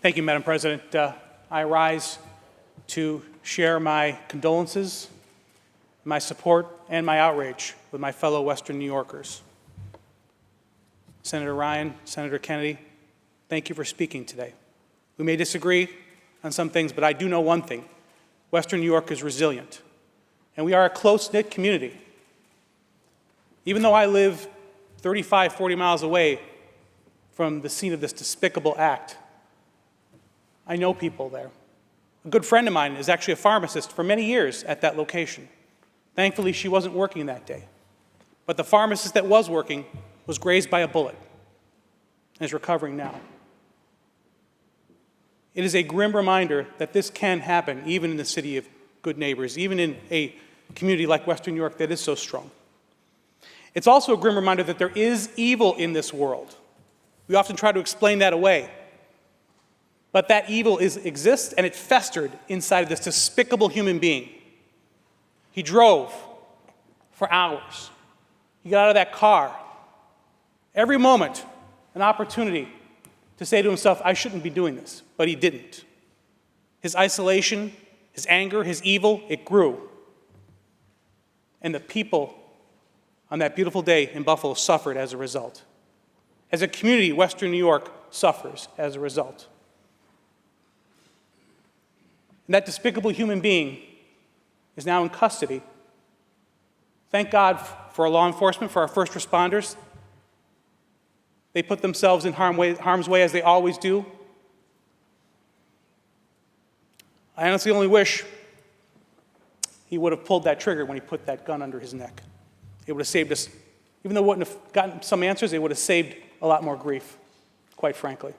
Thank you, Madam President. I rise to share my condolences, my support, and my outrage with my fellow Western New Yorkers. Senator Ryan, Senator Kennedy, thank you for speaking today. We may disagree on some things, but I do know one thing. Western New York is resilient, and we are a close-knit community. Even though I live 35, 40 miles away from the scene of this despicable act, I know people there. A good friend of mine is actually a pharmacist for many years at that location. Thankfully, she wasn't working that day. But the pharmacist that was working was grazed by a bullet and is recovering now. It is a grim reminder that this can happen even in the city of good neighbors, even in a community like Western New York that is so strong. It's also a grim reminder that there is evil in this world. We often try to explain that away. But that evil exists, and it festered inside of this despicable human being. He drove for hours. He got out of that car. Every moment, an opportunity to say to himself, I shouldn't be doing this, but he didn't. His isolation, his anger, his evil, it grew. And the people on that beautiful day in Buffalo suffered as a result. As a community, Western New York suffers as a result. And that despicable human being is now in custody. Thank God for our law enforcement, for our first responders. They put themselves in harm's way as they always do. I honestly only wish he would have pulled that trigger when he put that gun under his neck. It would have saved us, even though it wouldn't have gotten some answers, it would have saved a lot more grief, quite frankly.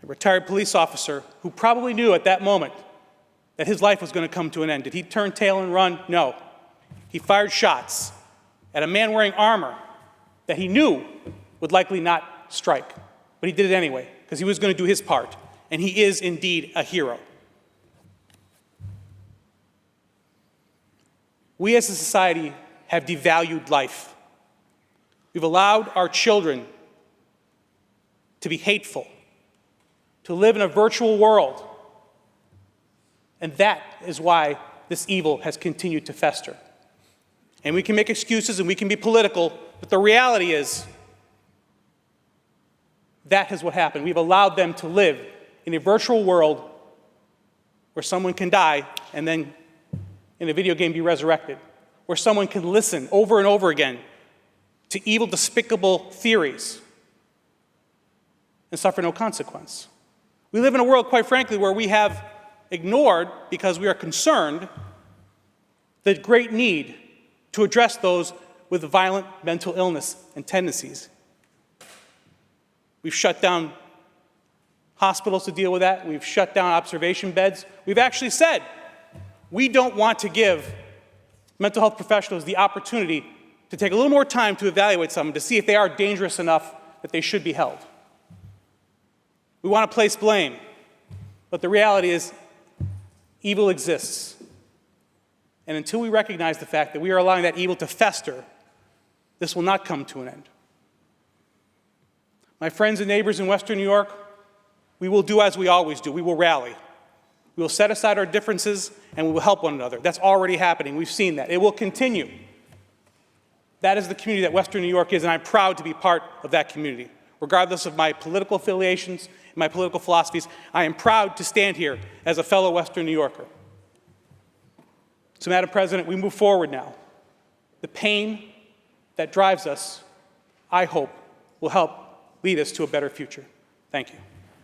A retired police officer who probably knew at that moment that his life was going to come to an end. Did he turn tail and run? No. He fired shots at a man wearing armor that he knew would likely not strike. But he did it anyway, because he was going to do his part. And he is indeed a hero. We as a society have devalued life. We've allowed our children to be hateful, to live in a virtual world. And that is why this evil has continued to fester. And we can make excuses and we can be political, but the reality is that is what happened. We've allowed them to live in a virtual world where someone can die and then in a video game be resurrected, where someone can listen over and over again to evil, despicable theories and suffer no consequence. We live in a world, quite frankly, where we have ignored, because we are concerned, the great need to address those with violent mental illness and tendencies. We've shut down hospitals to deal with that. We've shut down observation beds. We've actually said we don't want to give mental health professionals the opportunity to take a little more time to evaluate someone to see if they are dangerous enough that they should be held. We want to place blame, but the reality is evil exists. And until we recognize the fact that we are allowing that evil to fester, this will not come to an end. My friends and neighbors in Western New York, we will do as we always do. We will rally. We will set aside our differences and we will help one another. That's already happening. We've seen that. It will continue. That is the community that Western New York is, and I'm proud to be part of that community. Regardless of my political affiliations and my political philosophies, I am proud to stand here as a fellow Western New Yorker. So, Madam President, we move forward now. The pain that drives us, I hope, will help lead us to a better future. Thank you.